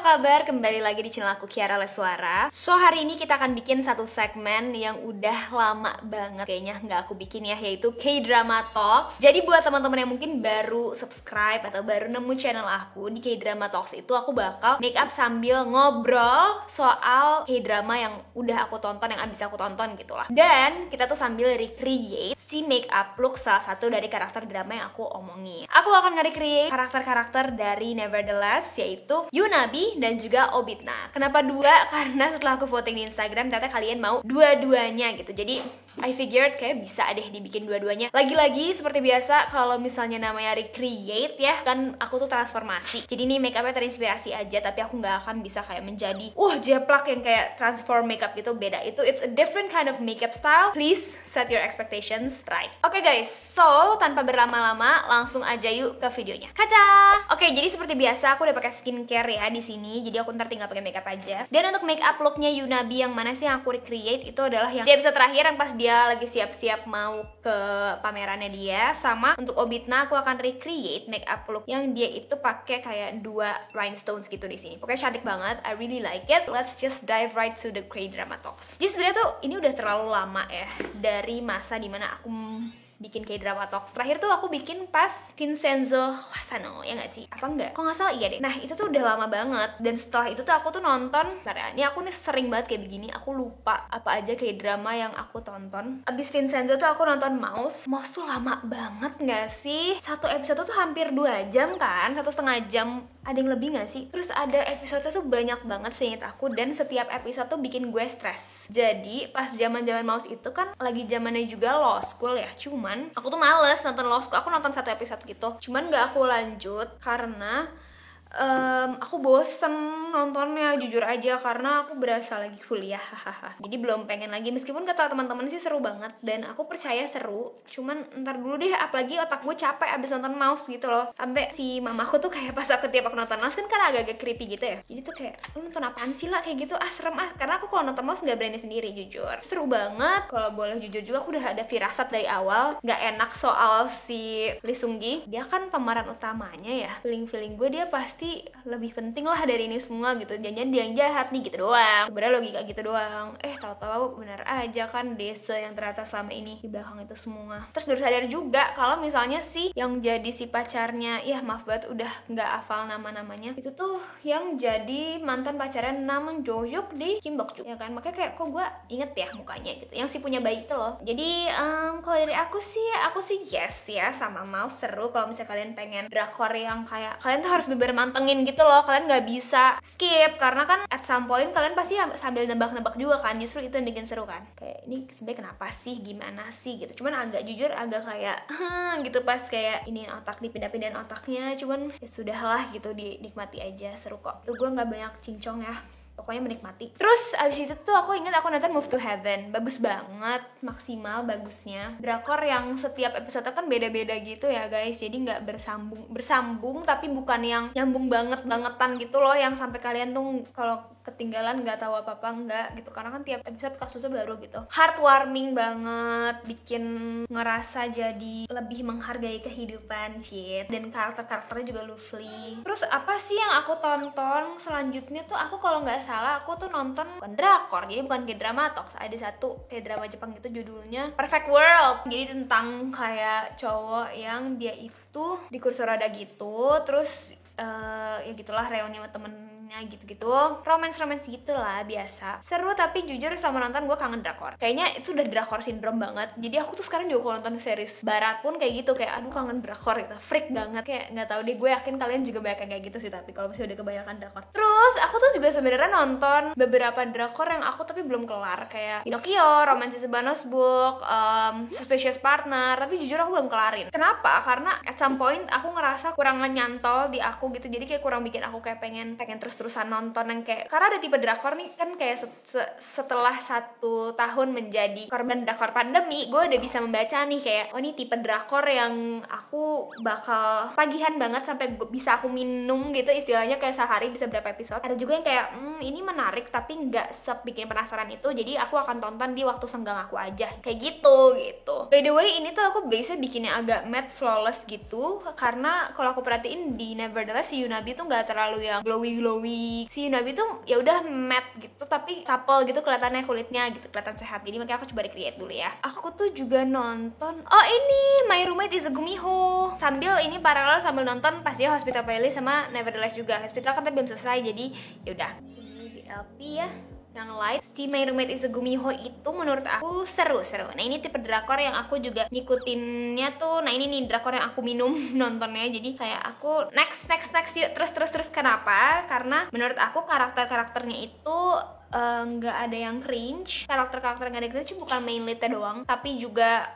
kabar? Kembali lagi di channel aku, Kiara Leswara. So, hari ini kita akan bikin satu segmen yang udah lama banget kayaknya nggak aku bikin ya, yaitu K-Drama Talks. Jadi buat teman-teman yang mungkin baru subscribe atau baru nemu channel aku, di K-Drama Talks itu aku bakal make up sambil ngobrol soal K-drama yang udah aku tonton, yang abis aku tonton gitu lah. Dan kita tuh sambil recreate si make up look salah satu dari karakter drama yang aku omongin. Aku akan nge-recreate karakter-karakter dari Nevertheless, yaitu Yunabi dan juga Obitna. Kenapa dua? Karena setelah aku voting di Instagram ternyata kalian mau dua-duanya gitu. Jadi I figured kayak bisa deh dibikin dua-duanya. Lagi-lagi seperti biasa kalau misalnya namanya recreate ya, kan aku tuh transformasi. Jadi ini make upnya terinspirasi aja, tapi aku nggak akan bisa kayak menjadi jeplak yang kayak transform makeup gitu. Beda, itu it's a different kind of makeup style. Please set your expectations right. Oke guys, so tanpa berlama-lama langsung aja yuk ke videonya. Kaca. Oke, jadi seperti biasa aku udah pakai skincare ya di sini. Jadi aku ntar tinggal pakai makeup aja. Dan untuk make up looknya Yunabi yang mana sih yang aku recreate itu adalah yang di episode terakhir yang pas dia lagi siap-siap mau ke pamerannya dia. Sama untuk Obitna aku akan recreate make up look yang dia itu pakai kayak 2 rhinestones gitu di sini. Pokoknya cantik banget. I really like it. Let's just dive right to the K-Drama Talks. Jadi sebenarnya tuh ini udah terlalu lama ya dari masa dimana aku bikin K-Drama Talks. Terakhir tuh aku bikin pas Vincenzo Wasano, ya gak sih? Apa enggak? Kok gak salah iya deh. Nah itu tuh udah lama banget. Dan setelah itu tuh aku tuh nonton, ini aku nih sering banget kayak begini. Aku lupa apa aja K-drama yang aku tonton. Abis Vincenzo tuh aku nonton Mouse. Mouse tuh lama banget gak sih? Satu episode tuh hampir 2 jam kan? 1,5 jam. Ada yang lebih gak sih? Terus ada episode tuh banyak banget seinget aku. Dan setiap episode tuh bikin gue stres. Jadi pas zaman-zaman Mouse itu kan lagi zamannya juga Law School ya. Cuman aku tuh males nonton Law School. Aku nonton 1 episode gitu. Cuman gak aku lanjut karena aku bosen nontonnya, jujur aja, karena aku berasa lagi kuliah. Jadi belum pengen lagi, meskipun kata teman-teman sih seru banget dan aku percaya seru. Cuman ntar dulu deh, apalagi otak gue capek abis nonton Mouse gitu loh. Sampai si mamaku tuh kayak pas aku tiap aku nonton Mouse kan agak-agak creepy gitu ya. Jadi tuh kayak, lu nonton apaan sih lah kayak gitu, serem karena aku kalau nonton Mouse gak berani sendiri, jujur. Seru banget, kalau boleh jujur juga aku udah ada firasat dari awal gak enak soal si Lee Seung-gi. Dia kan pemeran utamanya ya, feeling gue dia pasti lebih penting lah dari ini semua gitu. Jangan dia yang jahat nih gitu doang, sebenarnya logika gitu doang. Tahu-tahu benar aja kan Desa yang ternyata selama ini di belakang itu semua. Terus baru sadar juga kalau misalnya si yang jadi si pacarnya, maaf banget udah nggak hafal nama-namanya, itu tuh yang jadi mantan pacarnya Nam Jo-hyuk di Kim Bok-ju ya kan. Makanya kayak kok gue inget ya mukanya gitu, yang si punya bayi itu loh. Jadi kalau dari aku sih yes ya sama Mouse, seru. Kalau misalnya kalian pengen drakor yang kayak kalian tuh harus bener mantengin gitu loh, kalian nggak bisa skip karena kan at some point kalian pasti sambil nebak-nebak juga kan. Justru itu yang bikin seru kan, kayak ini sebenarnya kenapa sih, gimana sih gitu. Cuman agak jujur agak kayak gitu pas kayak ini otak dipindah-pindahin otaknya. Cuman ya sudahlah gitu, dinikmati aja, seru kok. Tuh gue nggak banyak cincong ya, pokoknya menikmati. Terus abis itu tuh aku inget aku nonton Move to Heaven. Bagus banget, maksimal bagusnya. Drakor yang setiap episode kan beda-beda gitu ya guys. Jadi gak bersambung tapi bukan yang nyambung bangetan gitu loh, yang sampai kalian tuh kalau ketinggalan gak tahu apa-apa, enggak gitu. Karena kan tiap episode kasusnya baru gitu. Heartwarming banget, bikin ngerasa jadi lebih menghargai kehidupan shit. Dan karakter-karakternya juga lovely. Terus apa sih yang aku tonton selanjutnya tuh, aku kalau nggak salah aku tuh nonton bukan drakor, jadi bukan K-Drama Talks. Ada satu K-Drama Jepang gitu judulnya Perfect World. Jadi tentang kayak cowok yang dia itu di kursi roda gitu, terus ya gitulah, reuni sama temennya gitu-gitu, romance gitu lah, biasa seru. Tapi jujur sama nonton gue kangen drakor, kayaknya itu udah drakor sindrom banget. Jadi aku tuh sekarang juga kalau nonton series barat pun kayak gitu, kayak aduh kangen drakor gitu, freak banget. Kayak nggak tahu deh, gue yakin kalian juga banyak kayak gitu sih, tapi kalau misalnya udah kebanyakan drakor. Terus aku tuh juga sebenarnya nonton beberapa drakor yang aku tapi belum kelar, kayak Pinocchio, Romances Banos Book, Suspicious Partner, tapi jujur aku belum kelarin. Kenapa? Karena at some point aku ngerasa kurang nyantol di aku gitu. Jadi kayak kurang bikin aku kayak pengen terus-terusan nonton yang kayak, karena ada tipe drakor nih kan kayak setelah 1 tahun menjadi korban drakor pandemi, gue udah bisa membaca nih kayak, oh ini tipe drakor yang aku bakal tagihan banget sampai bisa aku minum gitu istilahnya, kayak sehari bisa berapa episode. Ada juga yang kayak ini menarik tapi nggak bikin penasaran itu, jadi aku akan tonton di waktu senggang aku aja, kayak gitu. By the way, ini tuh aku biasanya bikinnya agak matte flawless gitu, karena kalau aku perhatiin di Nevertheless si Yunabi tuh nggak terlalu yang glowy glowy. Si Yunabi tuh ya udah matte gitu tapi supple gitu kelihatannya kulitnya gitu, kelihatan sehat. Jadi makanya aku coba recreate dulu ya. Aku tuh juga nonton ini My Roommate is a Gumiho. Sambil ini paralel sambil nonton pasti Hospital Playlist sama Nevertheless juga. Hospital kan tadi belum selesai jadi ya udah. Ini di LP ya. Yang light, si My Roommate is a Gumiho itu menurut aku seru-seru. Nah ini tipe drakor yang aku juga ngikutinnya tuh. Nah ini nih drakor yang aku minum nontonnya. Jadi kayak aku next yuk, terus. Kenapa? Karena menurut aku karakternya itu nggak ada yang cringe. Karakter nggak ada cringe bukan main lead-nya doang, tapi juga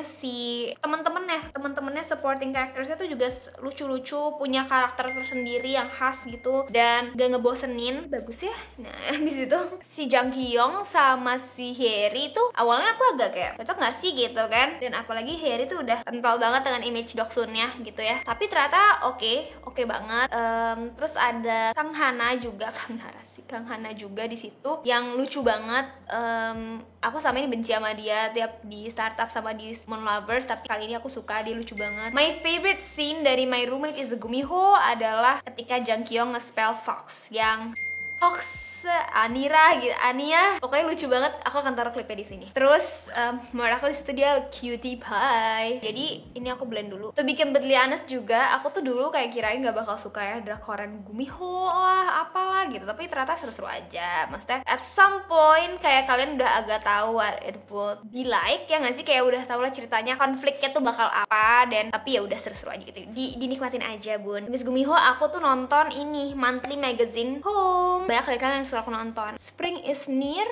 si temen-temennya supporting characters-nya tuh juga lucu-lucu, punya karakter tersendiri yang khas gitu dan gak ngebosenin. Bagus ya. Nah habis itu si Jang Ki-young sama si Haeri tuh awalnya aku agak kayak cocok nggak sih gitu kan, dan apalagi Haeri tuh udah kental banget dengan image Doksunnya gitu ya, tapi ternyata oke banget. Terus ada Kang Hana juga di situ yang lucu banget. Aku sama ini benci sama dia tiap di startup sama di Moon Lovers, tapi kali ini aku suka, dia lucu banget. My favorite scene dari My Roommate is a Gumiho adalah ketika Jang Ki-young nge-spell Fox yang Ania, pokoknya lucu banget. Aku akan taruh klipnya di sini. Terus menurut aku di situ dia cutie pie. Jadi ini aku blend dulu. To be completely honest juga, aku tuh dulu kayak kirain gak bakal suka ya drakoran Gumiho lah, apalah gitu. Tapi ternyata seru-seru aja. Maksudnya at some point kayak kalian udah agak tahu what it would be like, ya gak sih? Kayak udah tau lah ceritanya, konfliknya tuh bakal apa, dan tapi ya udah seru-seru aja gitu. Dinikmatin aja bun. Habis Gumiho aku tuh nonton ini monthly magazine Home. Banyak kalian yang suruh aku nonton. Spring is Near,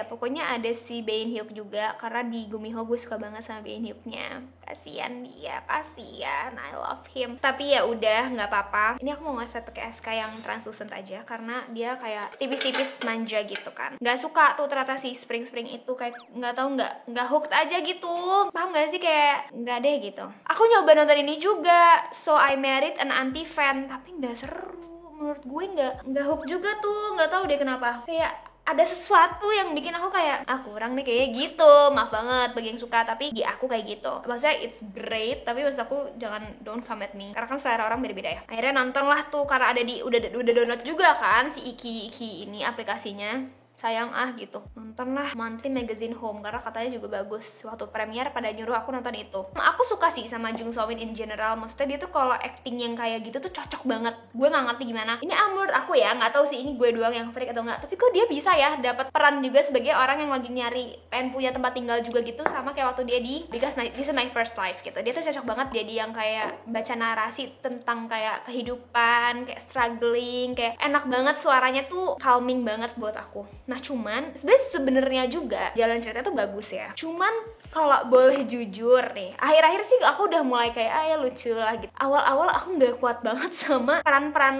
pokoknya ada si Bae In Hyuk juga, karena di Gumiho gue suka banget sama Bae In Hyuknya. Kasian dia, I love him. Tapi ya udah, nggak apa-apa. Ini aku mau ngeset pakai SK yang translucent aja, karena dia kayak tipis-tipis manja gitu kan. Nggak suka tuh ternyata si Spring itu kayak nggak hooked aja gitu. Paham nggak sih, kayak nggak deh gitu. Aku nyoba nonton ini juga, So I Married an Anti-Fan, tapi nggak seru. Menurut gue nggak hook juga tuh, nggak tahu deh kenapa. Kayak ada sesuatu yang bikin aku kayak kurang nih kayak gitu. Maaf banget bagi yang suka, tapi di aku kayak gitu. Maksudnya it's great, tapi maksud aku don't come at me, karena kan selera orang beda-beda ya. Akhirnya nonton lah tuh, karena ada udah download juga kan si Iki ini aplikasinya. Sayang gitu, nontonlah monthly magazine Home karena katanya juga bagus. Waktu premiere pada nyuruh aku nonton itu. Aku suka sih sama Jung So Min in general. Maksudnya dia tuh kalau acting yang kayak gitu tuh cocok banget. Gue nggak ngerti gimana. Ini menurut aku ya, nggak tahu sih ini gue doang yang freak atau nggak. Tapi kok dia bisa ya dapat peran juga sebagai orang yang lagi nyari pengen punya tempat tinggal juga gitu, sama kayak waktu dia di Because This is My First Life gitu. Dia tuh cocok banget jadi yang kayak baca narasi tentang kayak kehidupan, kayak struggling, kayak enak banget suaranya tuh, calming banget buat aku. Nah cuman sebenarnya juga jalan cerita tuh bagus ya. Cuman kalau boleh jujur nih, akhir-akhir sih aku udah mulai kayak ya lucu lah gitu. Awal-awal aku nggak kuat banget sama peran-peran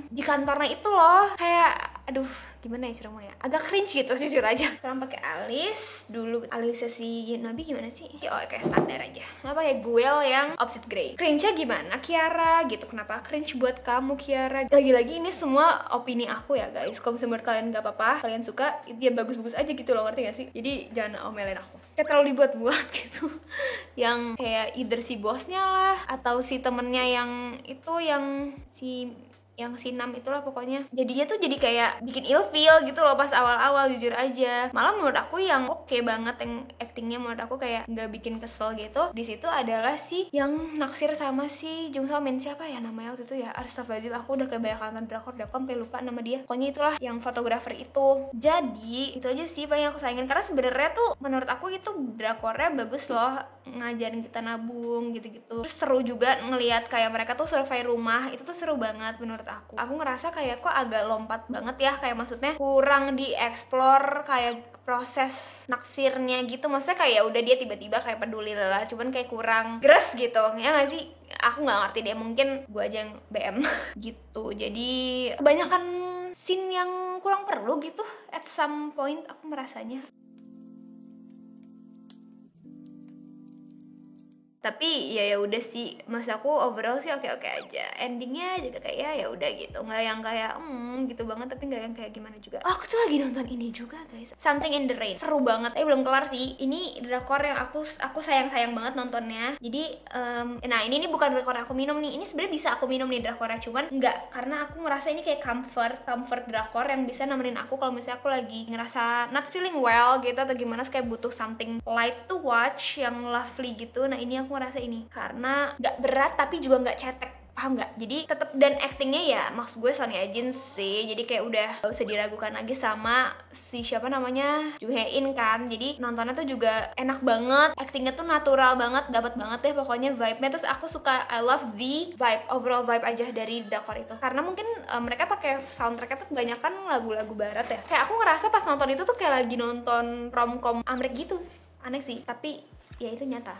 di kantornya itu loh. Kayak aduh gimana ya ceramanya, agak cringe gitu jujur aja. Sekarang pakai alis dulu. Alisnya si Yunabi gimana sih? Kayak standar aja. Nggak pakai Guel yang Opposite Grey. Cringe-nya gimana Kiara gitu? Kenapa cringe buat kamu Kiara? Lagi-lagi ini semua opini aku ya guys. Kalau misalnya kalian nggak apa-apa, kalian suka, ya bagus-bagus aja gitu loh, ngerti gak sih? Jadi jangan omelin aku. Kayak terlalu dibuat-buat gitu. Yang kayak either si bosnya lah, atau si temennya yang itu, yang si Nam itulah pokoknya. Jadinya tuh jadi kayak bikin ilfeel gitu loh pas awal-awal, jujur aja. Malah menurut aku yang oke banget yang actingnya, menurut aku kayak nggak bikin kesel gitu. Di situ adalah si yang naksir sama si Jung So Min, siapa ya namanya waktu itu ya? Astagfirullahaladzim, aku udah kebanyakan nonton drakor, sampai lupa nama dia. Pokoknya itulah yang fotografer itu. Jadi itu aja sih paling aku sayangin, karena sebenarnya tuh menurut aku itu drakornya bagus loh, ngajarin kita nabung gitu-gitu. Terus seru juga ngelihat kayak mereka tuh survei rumah, itu tuh seru banget menurut aku ngerasa kayak kok agak lompat banget ya, kayak maksudnya kurang dieksplor kayak proses naksirnya gitu. Maksudnya kayak udah dia tiba-tiba kayak peduli lah, cuman kayak kurang gres gitu ya nggak sih? Aku nggak ngerti deh, mungkin gue aja yang BM gitu. Jadi kebanyakan scene yang kurang perlu gitu at some point aku merasanya. Tapi ya udah sih, maksud aku overall sih oke-oke aja. Endingnya juga kayak ya udah gitu, nggak yang kayak gitu banget, tapi nggak yang kayak gimana juga. Oh, aku tuh lagi nonton ini juga guys, Something in the Rain, seru banget. Belum kelar sih. Ini drakor yang aku sayang banget nontonnya. Jadi nah ini bukan drakor aku minum nih. Ini sebenarnya bisa aku minum nih drakornya, cuman nggak, karena aku ngerasa ini kayak comfort drakor yang bisa nemenin aku kalau misalnya aku lagi ngerasa not feeling well gitu atau gimana, kayak butuh something light to watch yang lovely gitu. Nah ini aku ngerasa ini karena nggak berat tapi juga nggak cetek, paham nggak? Jadi tetap, dan actingnya ya maksud gue Sonny Ajin sih, jadi kayak udah gak usah diragukan lagi sama si siapa namanya, Jung Hae In kan. Jadi nontonnya tuh juga enak banget, actingnya tuh natural banget, dapat banget deh pokoknya vibe-nya. Terus aku suka, I love the vibe, overall vibe aja dari drakor itu, karena mungkin mereka pakai soundtracknya tuh kebanyakan lagu-lagu barat ya. Kayak aku ngerasa pas nonton itu tuh kayak lagi nonton romcom Amerik gitu. Aneh sih, tapi ya itu nyata.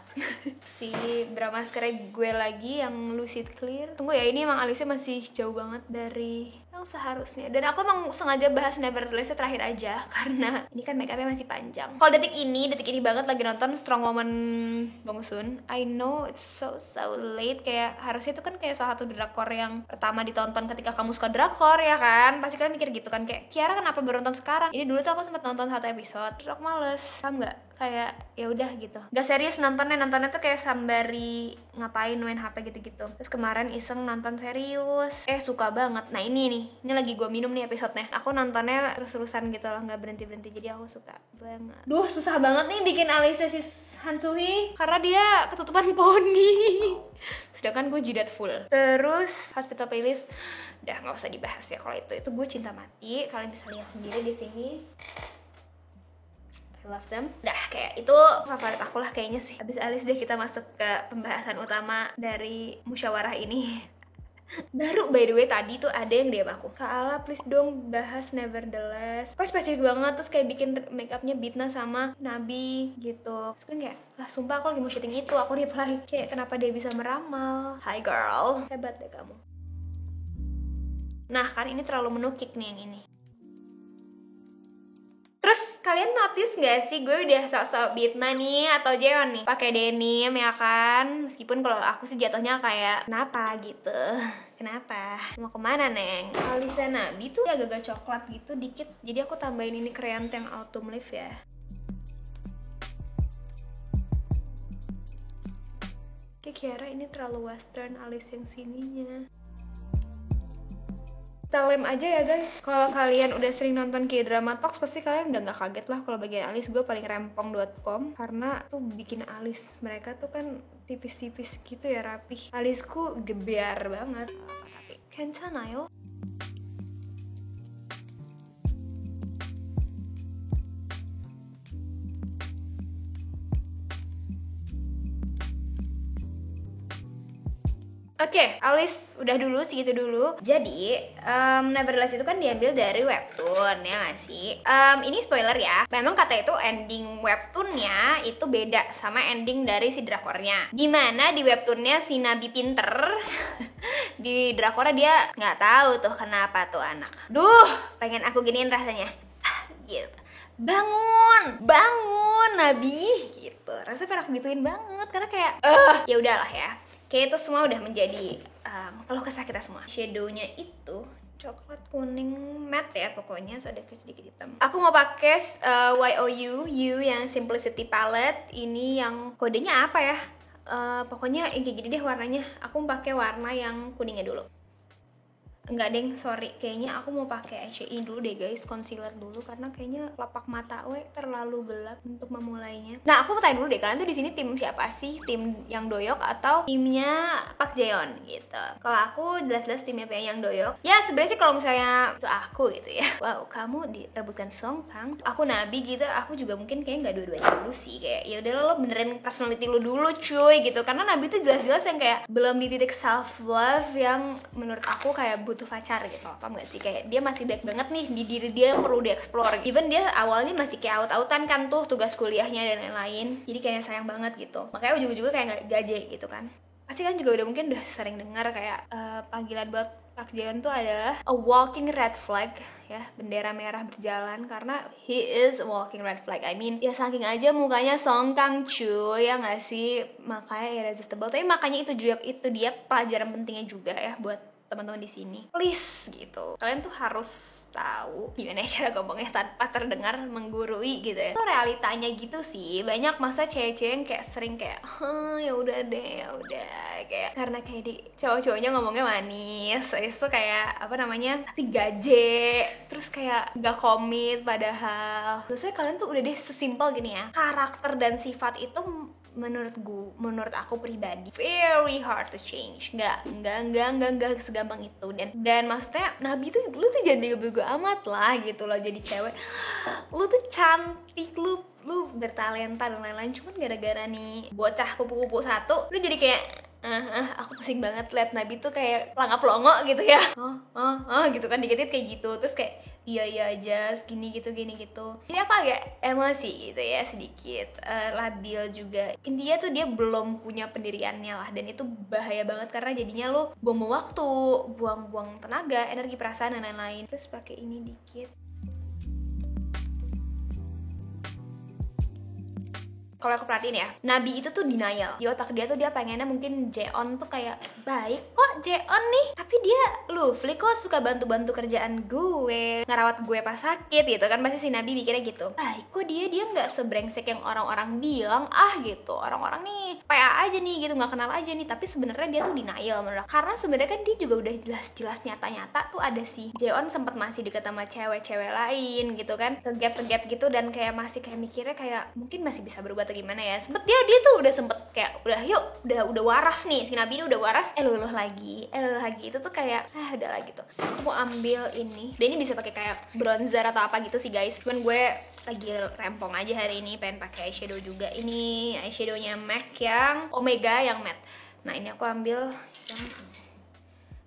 Si drama sekarang gue lagi yang Lucid Clear, tunggu ya, ini emang alisnya masih jauh banget dari yang seharusnya, dan aku emang sengaja bahas Nevertheless terakhir aja karena ini kan make upnya masih panjang. Kalau detik ini banget lagi nonton Strong Woman Bong Soon. I know it's so late, kayak harusnya itu kan kayak salah satu drakor yang pertama ditonton ketika kamu suka drakor ya kan, pasti kalian mikir gitu kan, kayak Kiara kenapa baru nonton sekarang. Ini dulu tuh aku sempat nonton 1 episode terus aku males, paham nggak, kayak ya udah gitu, gak serius nontonnya tuh kayak sambari ngapain main HP gitu-gitu. Terus kemarin iseng nonton serius, suka banget. Nah ini lagi gue minum nih episodenya. Aku nontonnya terus-terusan gitu loh, nggak berhenti-berhenti, jadi aku suka banget. Duh, susah banget nih bikin alisnya si Han Soo-hee karena dia ketutupan poni. Sedangkan gue jidat full. Terus Hospital Playlist udah nggak usah dibahas ya, kalau itu gue cinta mati. Kalian bisa lihat sendiri di sini. Love them. Dah, kayak itu favorit aku lah kayaknya sih. Habis alis deh kita masuk ke pembahasan utama dari musyawarah ini. Baru by the way tadi tuh ada yang DM aku, Kak Ala please dong bahas Nevertheless. Kok spesifik banget, terus kayak bikin make upnya Bitna sama Nabi gitu. Terus kan kayak, lah sumpah aku lagi mau syuting itu. Aku reply kayak, kenapa dia bisa meramal? Hi girl, hebat deh kamu. Nah kan ini terlalu menukik nih yang ini. Terus kalian notice gak sih gue udah sok-sok Bitna nih atau Jeon nih pakai denim ya kan? Meskipun kalau aku sih jatuhnya kayak kenapa gitu. Kenapa? Mau kemana neng? Alisnya Nabi tuh agak-agak coklat gitu dikit. Jadi aku tambahin ini crayon yang autumn leaf ya. Kayak Kiara ini terlalu western alis yang sininya. Kita lem aja ya guys. Kalau kalian udah sering nonton K-drama Talks pasti kalian udah gak kaget lah kalau bagian alis gue paling rempong.com, karena tuh bikin alis mereka tuh kan tipis-tipis gitu ya, rapih. Alisku gebiar banget. Tapi 괜찮아요? Oke, alis udah dulu, segitu dulu. Jadi, Nevertheless itu kan diambil dari webtoon, ya gak sih? Ini spoiler ya. Memang kata itu ending webtoonnya itu beda sama ending dari si drakornya. Dimana di webtoonnya si Nabi pinter, di drakornya dia nggak tahu tuh kenapa tuh anak. Duh, pengen aku giniin rasanya. Gitu. Bangun Nabi gitu. Rasanya pengen aku gituin banget karena kayak ya udahlah ya. Kayak itu semua udah menjadi kalau kesah kita semua. Shadownya itu coklat kuning matte ya pokoknya, so ada sedikit hitam. Aku mau pakai YOU yang Simplicity Palette. Ini yang kodenya apa ya? Pokoknya yang kayak gini deh warnanya. Aku mau pakai warna yang kuningnya dulu. Enggak deng, sorry, kayaknya aku mau pakai eyeshadow dulu deh guys, concealer dulu karena kayaknya lapak mata terlalu gelap untuk memulainya. Nah, aku mau tanya dulu deh, kalian tuh di sini tim siapa sih? Tim yang Doyok atau timnya Park Jaeon gitu? Kalau aku jelas-jelas timnya yang Doyok. Ya sebenarnya sih kalau misalnya itu aku gitu ya. Wow, kamu direbutkan Song Kang. Aku Nabi gitu, aku juga mungkin kayak nggak dua-duanya dulu sih, kayak ya udah lo benerin personality lo dulu cuy gitu. Karena Nabi tuh jelas-jelas yang kayak belum di titik self love yang menurut aku kayak butuh pacar gitu, paham gak sih? Kayak dia masih baik banget nih di diri dia yang perlu dieksplor. Even dia awalnya masih kayak out-outan kan tuh tugas kuliahnya dan lain-lain, jadi kayak sayang banget gitu. Makanya ujung-ujungnya kayak gak gaje gitu kan. Pasti kan juga udah mungkin udah sering dengar kayak panggilan buat Park Jae-won tuh adalah a walking red flag ya, bendera merah berjalan, karena he is a walking red flag. I mean, ya saking aja mukanya Song Kang Choo ya nggak sih, makanya irresistible. Tapi makanya itu dia pelajaran pentingnya juga ya buat teman-teman di sini, please gitu, kalian tuh harus tahu gimana cara ngomongnya tanpa terdengar menggurui gitu ya. Itu realitanya gitu sih. Banyak masa cewek-cewek yang kayak sering kayak ya udah deh, ya udah, kayak karena kayak di cowok-cowoknya ngomongnya manis, itu kayak apa namanya, tapi gaje, terus kayak gak komit, padahal terusnya kalian tuh udah deh sesimpel gini ya, karakter dan sifat itu menurut aku pribadi very hard to change. Nggak segampang itu. Dan maksudnya Nabi tuh, lu tuh jangan bego amat lah gitu loh jadi cewek. Lu tuh cantik, lu bertalenta dan lain-lain, cuman gara-gara nih bocah kupu-kupu satu lu jadi kayak aku pusing banget liat Nabi tuh kayak pelangap-pelongo gitu ya. Gitu kan, dikit-dikit kayak gitu, terus kayak iya aja gini gitu. Jadi aku agak emosi gitu ya, sedikit labil juga. Intinya tuh dia belum punya pendiriannya lah, dan itu bahaya banget karena jadinya lo buang waktu, buang tenaga, energi, perasaan dan lain-lain. Terus pakai ini dikit. Kalau aku perhatiin ya, Nabi itu tuh denial. Di otak dia tuh dia pengennya mungkin Jae-on tuh kayak baik kok Jae-on nih, tapi dia Lovely kok suka bantu-bantu kerjaan gue, ngerawat gue pas sakit gitu kan. Pasti si Nabi mikirnya gitu, baik kok dia nggak sebrengsek yang orang-orang bilang gitu, orang-orang nih PA aja nih gitu, nggak kenal aja nih. Tapi sebenarnya dia tuh denial menurut aku. Karena sebenarnya kan dia juga udah jelas-jelas nyata-nyata tuh ada si Jae-on sempat masih deket sama cewek-cewek lain gitu kan, kegap gitu, dan kayak masih kayak mikirnya kayak mungkin masih bisa berubah atau gimana ya. Sempet dia tuh udah sempet kayak udah waras nih, si Nabi ini udah waras, luluh lagi itu tuh kayak udah lah gitu. Aku mau ambil ini, dan ini bisa pakai kayak bronzer atau apa gitu sih guys, cuman gue lagi rempong aja hari ini, pengen pakai eyeshadow juga. Ini eyeshadownya MAC yang Omega yang matte. Nah ini aku ambil yang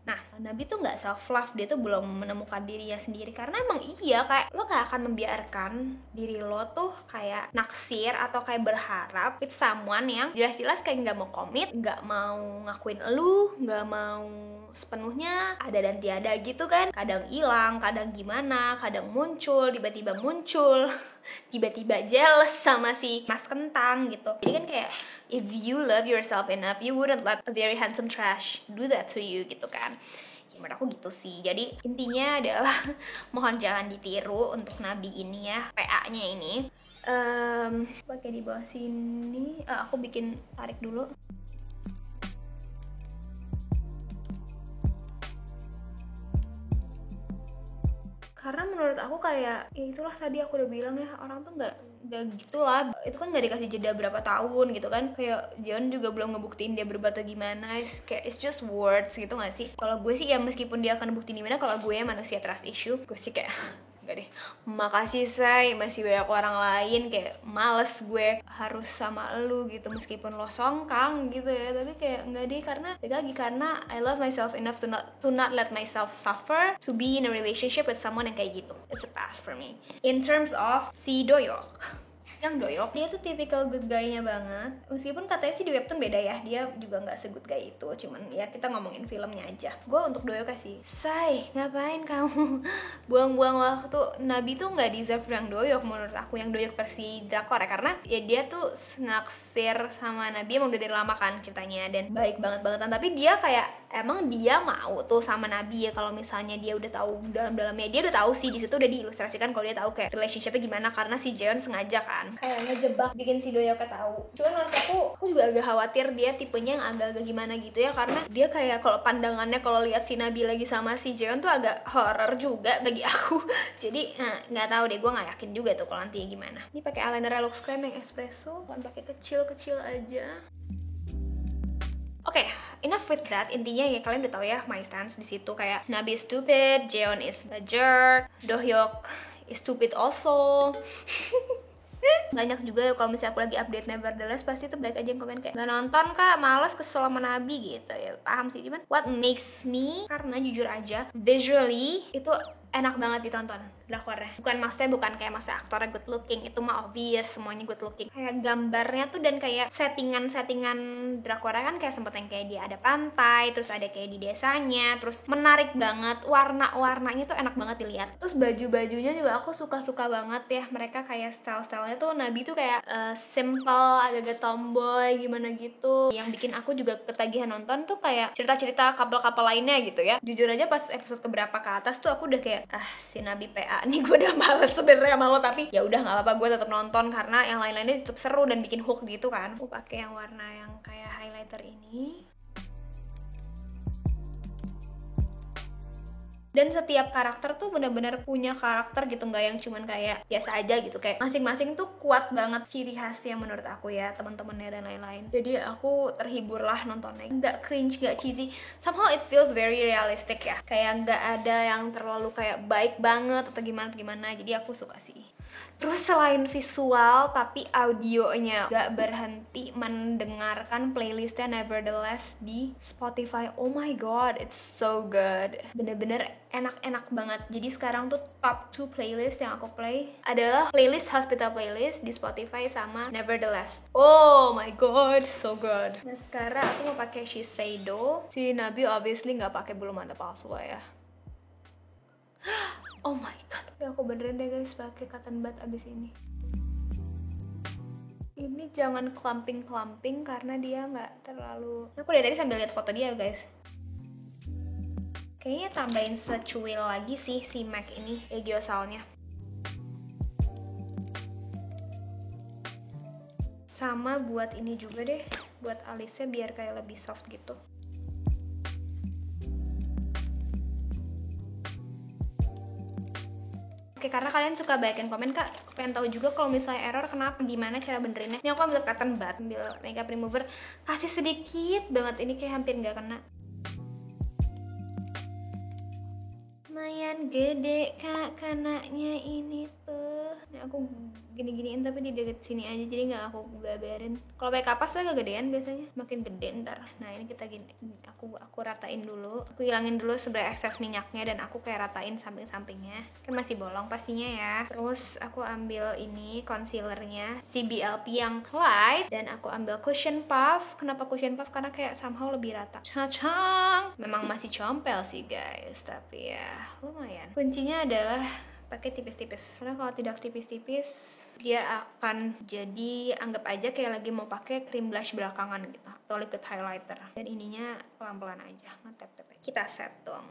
Nah, Nabi tuh nggak self love, dia tuh belum menemukan dirinya sendiri. Karena emang iya, kayak lo gak akan membiarkan diri lo tuh kayak naksir atau kayak berharap with someone yang jelas-jelas kayak nggak mau komit, nggak mau ngakuin lu, nggak mau sepenuhnya ada dan tiada gitu kan. Kadang hilang, kadang gimana, kadang muncul, tiba-tiba jealous sama si Mas Kentang gitu. Jadi kan kayak if you love yourself enough, you wouldn't let a very handsome trash do that to you gitu kan. Menurut aku gitu sih. Jadi intinya adalah mohon jangan ditiru untuk Nabi ini ya, PA-nya ini. Pakai di bawah sini. Aku bikin tarik dulu. Karena menurut aku kayak ya itulah tadi aku udah bilang ya, orang tuh nggak gitu lah. Itu kan nggak dikasih jeda berapa tahun gitu kan. Kayak Jeon juga belum ngebuktiin dia berubah atau gimana. It's just words gitu nggak sih? Kalau gue sih ya meskipun dia akan buktiin gimana, kalau gue manusia trust issue, gue sih kayak enggak deh, makasih say, masih banyak orang lain, kayak males gue harus sama lu gitu meskipun lo songkang gitu ya. Tapi kayak enggak deh, karena I love myself enough to not let myself suffer to be in a relationship with someone yang kayak gitu. It's a pass for me. In terms of si Doyok, yang Doyok dia tuh typical good guy-nya banget. Meskipun katanya sih di webtoon beda ya, dia juga nggak se-good guy itu. Cuman ya kita ngomongin filmnya aja. Gue untuk Doyok kasih, say, ngapain kamu buang-buang waktu? Nabi tuh nggak deserve yang Doyok menurut aku, yang Doyok versi drakor ya. Karena ya dia tuh naksir sama Nabi emang udah dari lama kan ceritanya, dan baik banget-bangetan. Tapi dia kayak emang dia mau tuh sama Nabi ya, kalau misalnya dia udah tahu dalam-dalamnya, dia udah tahu sih, di situ udah diilustrasikan kalau dia tahu kayak relationshipnya gimana, karena si Jeon sengaja kan kayak ngejebak bikin si Doyoka tahu. Cuman menurut aku juga agak khawatir dia tipenya yang agak-agak gimana gitu ya, karena dia kayak kalau pandangannya kalau lihat si Nabi lagi sama si Jeon tuh agak horror juga bagi aku. Jadi nggak tahu deh, gue nggak yakin juga tuh kalau nanti gimana. Ini pakai eyeliner Lux Creme yang espresso, kan pakai kecil-kecil aja. Oke, enough with that. Intinya ya kalian udah tahu ya my stance di situ, kayak Nabi is stupid, Jeon is a jerk, Dohyok is stupid also. Banyak juga kalau misalnya aku lagi update Nevertheless, pasti tuh banyak aja yang komen kayak nggak nonton kak, males, kesel sama Nabi gitu ya. Paham sih, cuman what makes me, karena jujur aja visually itu enak banget ditonton drakornya. Bukan kayak maksudnya aktornya good looking, itu mah obvious semuanya good looking. Kayak gambarnya tuh dan kayak settingan drakornya kan kayak sempet yang kayak dia ada pantai, terus ada kayak di desanya, terus menarik banget, warna-warnanya tuh enak banget dilihat. Terus baju-bajunya juga aku suka banget ya, mereka kayak style-stylenya tuh Nabi tuh kayak simple, agak-agak tomboy gimana gitu. Yang bikin aku juga ketagihan nonton tuh kayak cerita-cerita couple-couple lainnya gitu ya. Jujur aja pas episode keberapa ke atas tuh aku udah kayak si Nabi PA nih gue udah males sebenarnya sama lo, tapi ya udah nggak apa-apa, gue tetap nonton karena yang lain-lainnya tetap seru dan bikin hook gitu kan. Aku pakai yang warna yang kayak highlighter ini. Dan setiap karakter tuh bener-bener punya karakter gitu, nggak yang cuman kayak biasa aja gitu, kayak masing-masing tuh kuat banget ciri khasnya menurut aku ya, teman-temannya dan lain-lain. Jadi aku terhibur lah nontonnya, nggak cringe, nggak cheesy, somehow it feels very realistic ya, kayak nggak ada yang terlalu kayak baik banget atau gimana, jadi aku suka sih. Terus selain visual tapi audionya, gak berhenti mendengarkan playlistnya Nevertheless di Spotify. Oh my god, it's so good, bener-bener enak-enak banget. Jadi sekarang tuh top 2 playlist yang aku play adalah playlist Hospital Playlist di Spotify sama Nevertheless. Oh my god, so good. Nah sekarang aku mau pakai Shiseido. Si Nabi obviously nggak pakai bulu mata palsu lah ya. Oh my god, tapi aku beneran deh guys pakai cotton bud abis ini. Ini jangan clumping karena dia nggak terlalu. Aku dari tadi sambil lihat foto dia guys. Kayaknya tambahin secuil lagi sih si MAC ini, Egyosalnya. Sama buat ini juga deh, buat alisnya biar kayak lebih soft gitu. Oke, karena kalian suka banyak yang komen, Kak, aku pengen tahu juga kalau misalnya error kenapa, gimana cara benerinnya. Ini aku ambil cotton bud, ambil makeup remover, kasih sedikit banget, ini kayak hampir nggak kena. Lumayan gede Kak kenanya ini tuh. Ini aku gini-giniin tapi di deket sini aja, jadi nggak aku gabarin. Kalau pakai kapas tuh kegedean biasanya, makin gede ntar. Nah ini kita gini, aku ratain dulu, aku hilangin dulu sebenarnya ekses minyaknya dan aku kayak ratain samping-sampingnya. Kan masih bolong pastinya ya. Terus aku ambil ini concealernya CBLP yang light dan aku ambil cushion puff. Kenapa cushion puff? Karena kayak somehow lebih rata. Cacang. Memang masih compel sih guys, tapi ya lumayan. Kuncinya adalah pakai tipis-tipis, karena kalau tidak tipis-tipis dia akan jadi anggap aja kayak lagi mau pakai cream blush belakangan gitu atau liquid highlighter. Dan ininya pelan-pelan aja, ngetap-tap. Kita set dong.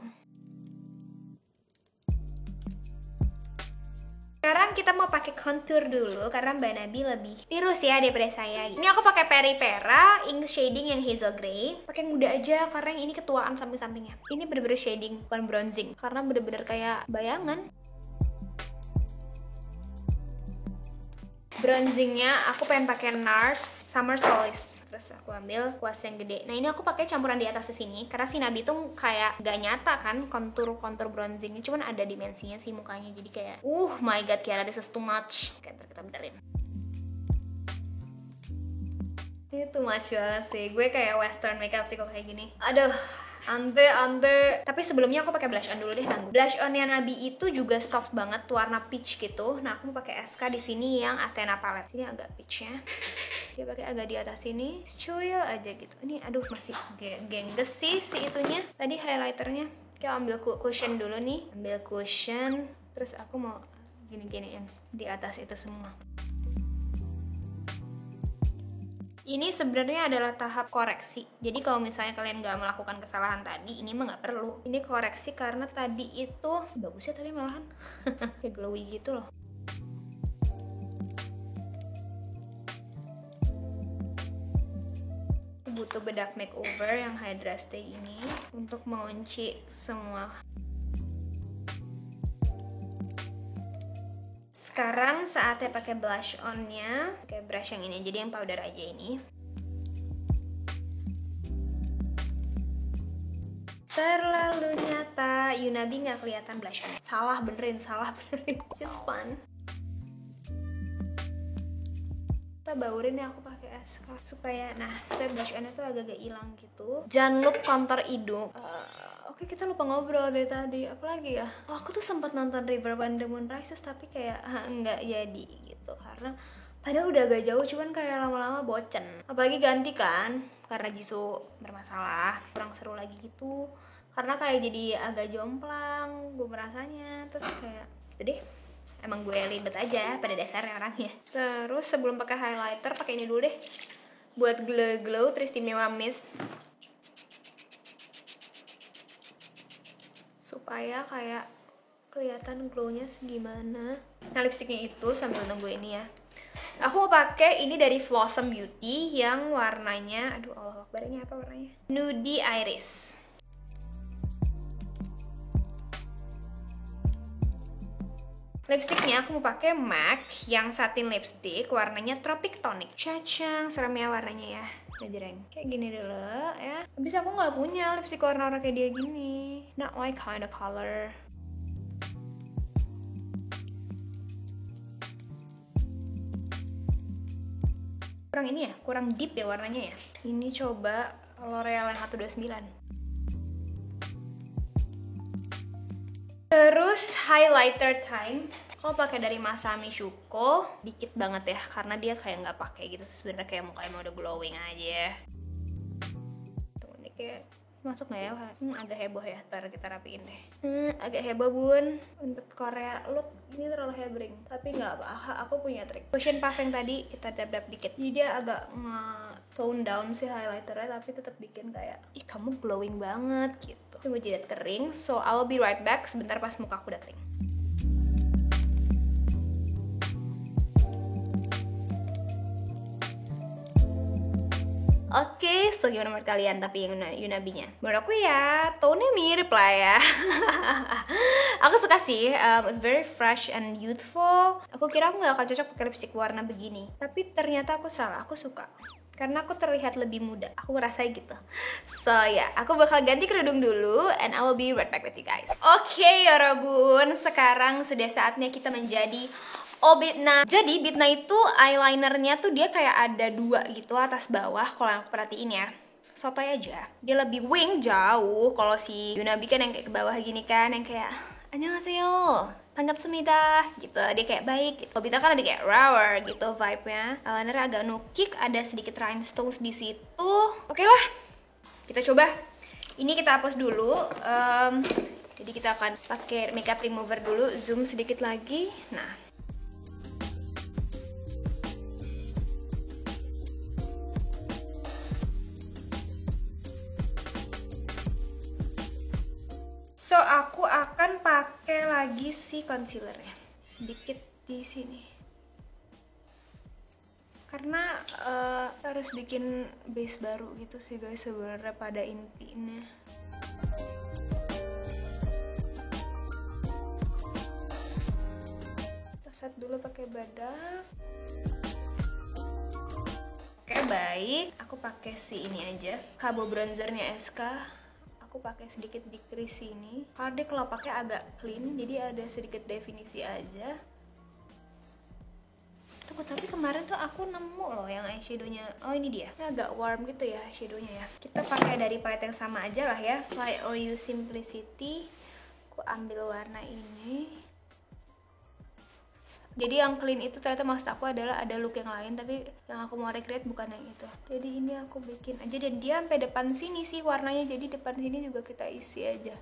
Sekarang kita mau pakai contour dulu karena Mbak Nabi lebih tirus ya daripada saya. Ini aku pakai Peripera ink shading yang hazel gray. Pakai yang muda aja karena yang ini ketuaan samping-sampingnya. Ini bener-bener shading, bukan bronzing, karena bener-bener kayak bayangan. Bronzingnya aku pengen pakai NARS Summer Solace. Terus aku ambil kuas yang gede. Nah ini aku pakai campuran di atas sini karena si Nabi tuh kayak gak nyata kan kontur bronzingnya, cuman ada dimensinya sih mukanya, jadi kayak my god Kiara, this is too much. Oke, ntar kita benerin. Ini too much banget sih, gue kayak western makeup sih kalau kayak gini. Aduh, ante. Tapi sebelumnya aku pakai blush on dulu deh, nanggung. Blush onnya Nabi itu juga soft banget, warna peach gitu. Nah aku mau pakai SK di sini yang Athena palette. Sini agak peachnya. Dia pakai agak di atas sini, cuil aja gitu. Ini aduh masih gengges sih si itunya. Tadi highlighternya. Kita ambil cushion dulu nih, ambil cushion. Terus aku mau gini-giniin di atas itu semua. Ini sebenarnya adalah tahap koreksi. Jadi kalau misalnya kalian nggak melakukan kesalahan tadi, ini mah nggak perlu. Ini koreksi karena tadi itu bagus ya, tapi malahan kayak glowy gitu loh. Butuh bedak makeover yang Hydra Stay ini untuk mengunci semua. Sekarang saatnya pakai blush on-nya, pakai brush yang ini, jadi yang powder aja ini. Terlalu nyata, Yunabi nggak kelihatan blush on. Salah benerin. It's just fun. Kita baurin ya, aku pakai SK supaya blush on-nya tuh agak-agak hilang gitu. Jangan lupa contour hidung. Oke, kita lupa ngobrol dari tadi. Apalagi ya? Oh, aku tuh sempat nonton River When the Moon Rises tapi kayak nggak jadi gitu karena padahal udah agak jauh, cuman kayak lama-lama bosen. Apalagi ganti kan, karena Jisoo bermasalah, kurang seru lagi gitu. Karena kayak jadi agak jomplang, gue merasanya. Terus kayak gitu deh. Emang gue ribet aja pada dasarnya orangnya. Terus sebelum pakai highlighter, pakai ini dulu deh. Buat glow Tristimewa Mist. Supaya kayak kelihatan glownya segimana. Nah, lipstiknya itu sambil nunggu ini ya. Aku mau pakai ini dari Blossom Beauty yang warnanya, aduh Allah Akbar, ini apa warnanya? Nudie Iris. Lipstiknya aku mau pakai MAC yang satin lipstick, warnanya Tropic Tonic. Cacang, serem ya warnanya ya. Ngejreng. Kayak gini dulu ya. Habis aku nggak punya lipstick warna-warna kayak dia gini. Not my kind of color. Kurang ini ya, kurang deep ya warnanya ya. Ini coba L'Oreal yang 129. Terus highlighter time, kalau pakai dari Masami Shuko, dikit banget ya, karena dia kayak nggak pakai gitu. Sebenarnya kayak mukanya udah glowing aja. Tuh, ini kayak masuk nggak ya? Agak heboh ya, ntar kita rapiin deh. Agak heboh bun, untuk Korea look ini terlalu hebring, tapi nggak apa, aku punya trik. Cushion puff yang tadi kita dab-dab dikit, jadi dia agak tone down si highlighternya, tapi tetap bikin kayak, ih kamu glowing banget gitu. Tunggu jidat kering, so I'll be right back sebentar pas muka aku udah kering. Oke, so gimana menurut kalian tapi yang Yunabinya? Menurut aku ya, tone-nya mirip lah ya. Aku suka sih, it's very fresh and youthful. Aku kira aku gak akan cocok pakai lipstick warna begini, tapi ternyata aku salah, aku suka. Karena aku terlihat lebih muda, aku ngerasa gitu. So ya, aku bakal ganti kerudung dulu and I will be right back with you guys. Oke, Yorobun, sekarang sudah saatnya kita menjadi Bitna. Jadi Bitna itu eyelinernya tuh dia kayak ada dua gitu atas bawah. Kalau yang aku perhatiin ya, sotoy aja. Dia lebih wing jauh. Kalau si Yunabi kan yang kayak ke bawah gini kan, yang kayak annyeonghaseyo, tanggap semida gitu. Dia kayak baik. Kalau Bitna kan lebih kayak rower gitu vibe-nya. Eyeliner agak nukik, ada sedikit rhinestones di situ. Oke lah, kita coba. Ini kita hapus dulu. Jadi kita akan pakai makeup remover dulu. Zoom sedikit lagi. Nah. So, aku akan pakai lagi si concealernya sedikit di sini. Karena harus bikin base baru gitu sih guys sebenarnya pada intinya. Kita set dulu pakai badak. Oke, baik. Aku pakai si ini aja, Kabo bronzernya SK. Aku pakai sedikit di crease sini. Karena dia kalau pakai agak clean, jadi ada sedikit definisi aja. Tunggu, tapi kemarin tuh aku nemu loh yang eyeshadownya. Oh, ini dia. Ini agak warm gitu ya eyeshadownya ya. Kita pakai dari palette yang sama aja lah ya. Fly OU Simplicity. Aku ambil warna ini. Jadi yang clean itu ternyata maksud aku adalah ada look yang lain, tapi yang aku mau recreate bukan yang itu. Jadi ini aku bikin aja dan dia sampai depan sini sih warnanya, jadi depan sini juga kita isi aja.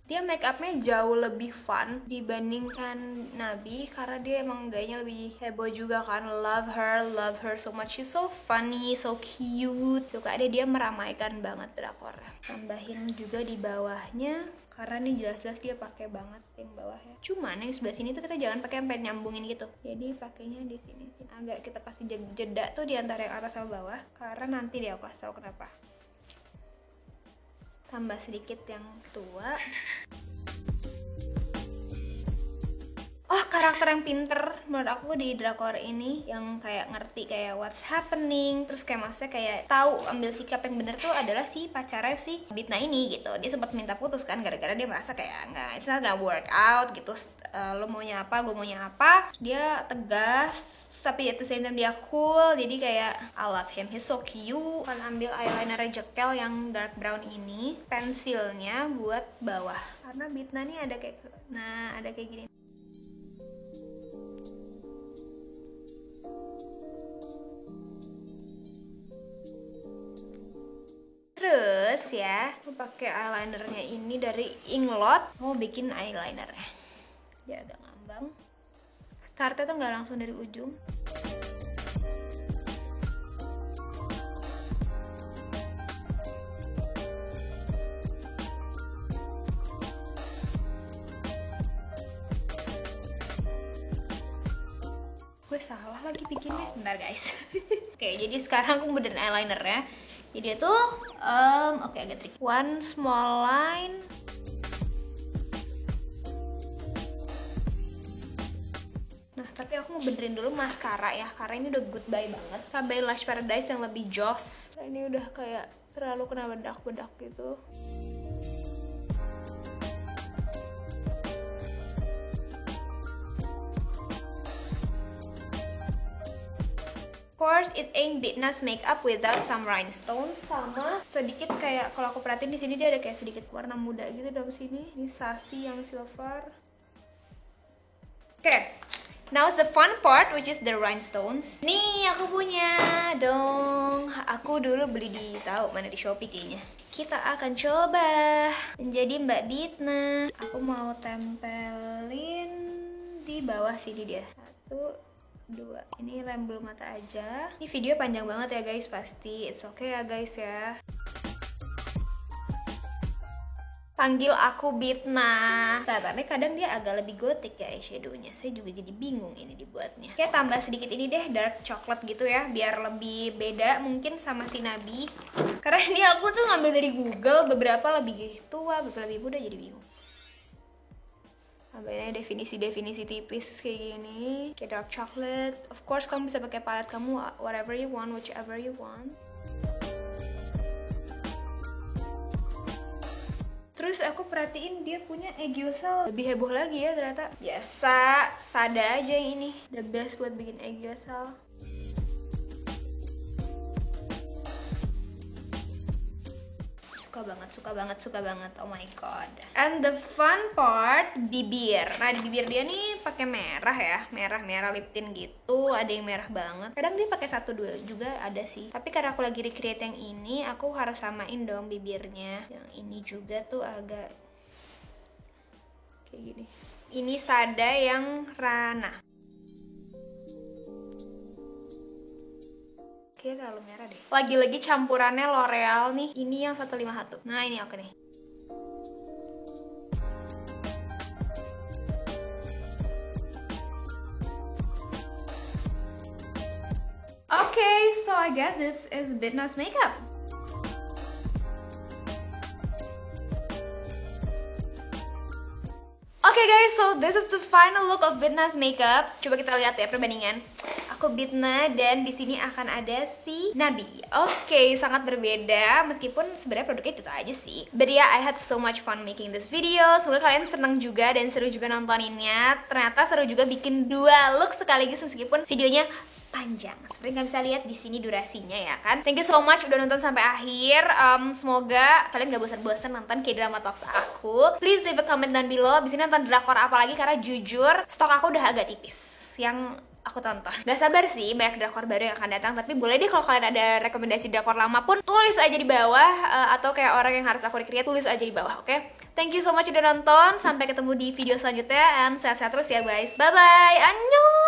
Dia make upnya jauh lebih fun dibandingkan Nabi karena dia emang gayanya lebih heboh juga kan. Love her so much. She's so funny, so cute. Suka dia meramaikan banget drakor. Tambahin juga di bawahnya. Karena nih jelas-jelas dia pakai banget yang bawahnya. Cuman yang sebelah sini tuh kita jangan pakai sampai nyambungin gitu. Jadi pakainya di sini. Agak kita kasih jeda tuh di antara yang atas sama bawah. Karena nanti dia aku kasih tahu kenapa. Tambah sedikit yang tua. Oh, karakter yang pinter menurut aku di drakor ini yang kayak ngerti kayak what's happening, terus kayak maksudnya kayak tahu ambil sikap yang bener tuh adalah si pacarnya si Bitna ini gitu. Dia sempat minta putus kan gara-gara dia merasa kayak nggak work out gitu. Lo maunya apa, gue maunya apa. Dia tegas tapi at the same time dia cool. Jadi kayak I love him, he's so cute. Akan ambil eyeliner jekel yang dark brown ini, pensilnya buat bawah karena Bitna nih ada kayak, nah ada kayak gini. Terus ya, aku pakai eyelinernya ini dari Inglot. Mau bikin eyelinernya dia agak ngambang. Startnya tuh nggak langsung dari ujung. Gue salah lagi bikinnya. Bentar guys. Oke, jadi sekarang aku benerin eyelinernya. Jadi dia tuh, oke agak tricky. One small line. Nah, tapi aku mau benerin dulu maskara ya, karena ini udah goodbye banget. Sampai Lash Paradise yang lebih joss. Nah, ini udah kayak terlalu kena bedak-bedak gitu. Of course, it ain't Bitna's makeup without some rhinestones. Sama sedikit kayak, kalau aku perhatiin di sini dia ada kayak sedikit warna muda gitu dalam sini. Ini sassy yang silver. Oke. Now's the fun part, which is the rhinestones. Nih, aku punya dong. Aku dulu beli di, tahu mana, di Shopee kayaknya. Kita akan coba menjadi Mbak Bitna. Aku mau tempelin di bawah sini dia. 1, 2. Ini lem bulu mata aja. Ini video panjang banget ya guys, pasti. It's okay ya guys ya. Panggil aku Bitna. Tatarannya kadang dia agak lebih gotik ya eyeshadownya. Saya juga jadi bingung ini dibuatnya. Kayak tambah sedikit ini deh, dark coklat gitu ya, biar lebih beda mungkin sama si Nabi. Karena ini aku tuh ngambil dari Google, beberapa lebih tua, beberapa lebih muda, jadi bingung. Tambahin definisi-definisi tipis kayak gini, kayak dark chocolate. Of course kamu bisa pakai palette kamu, whatever you want, whichever you want. Terus aku perhatiin dia punya egg yolk lebih heboh lagi ya ternyata. Biasa, Sada aja yang ini, the best buat bikin egg yolk. Suka banget, oh my god. And the fun part, bibir. Nah di bibir dia nih pakai merah ya, merah lip tint gitu, ada yang merah banget. Kadang dia pakai 1-2 juga ada sih. Tapi karena aku lagi recreate yang ini, aku harus samain dong bibirnya. Yang ini juga tuh agak kayak gini. Ini Sada yang Rana. Kayaknya terlalu merah deh. Lagi-lagi campurannya L'Oreal nih. Ini yang 151. Nah ini oke nih. Okay, so I guess this is Bitna's makeup. Okay guys, so this is the final look of Bitna's makeup. Coba kita lihat ya perbandingan. Aku Bitna dan di sini akan ada si Nabi. Oke, sangat berbeda meskipun sebenarnya produknya itu aja sih. But yeah, I had so much fun making this video. Semoga kalian senang juga dan seru juga nontoninnya. Ternyata seru juga bikin 2 look sekaligus meskipun videonya panjang. Seperti nggak bisa lihat di sini durasinya ya kan. Thank you so much udah nonton sampai akhir. Semoga kalian nggak bosan-bosan nonton K-drama talks aku. Please leave a comment down below. Abis ini nonton drakor apa lagi karena jujur stok aku udah agak tipis yang aku tonton. Gak sabar sih banyak drakor baru yang akan datang. Tapi boleh deh kalau kalian ada rekomendasi drakor lama pun tulis aja di bawah. Atau kayak orang yang harus aku recreate tulis aja di bawah, oke? Thank you so much udah nonton. Sampai ketemu di video selanjutnya. And sehat-sehat terus ya guys. Bye-bye. Annyeong.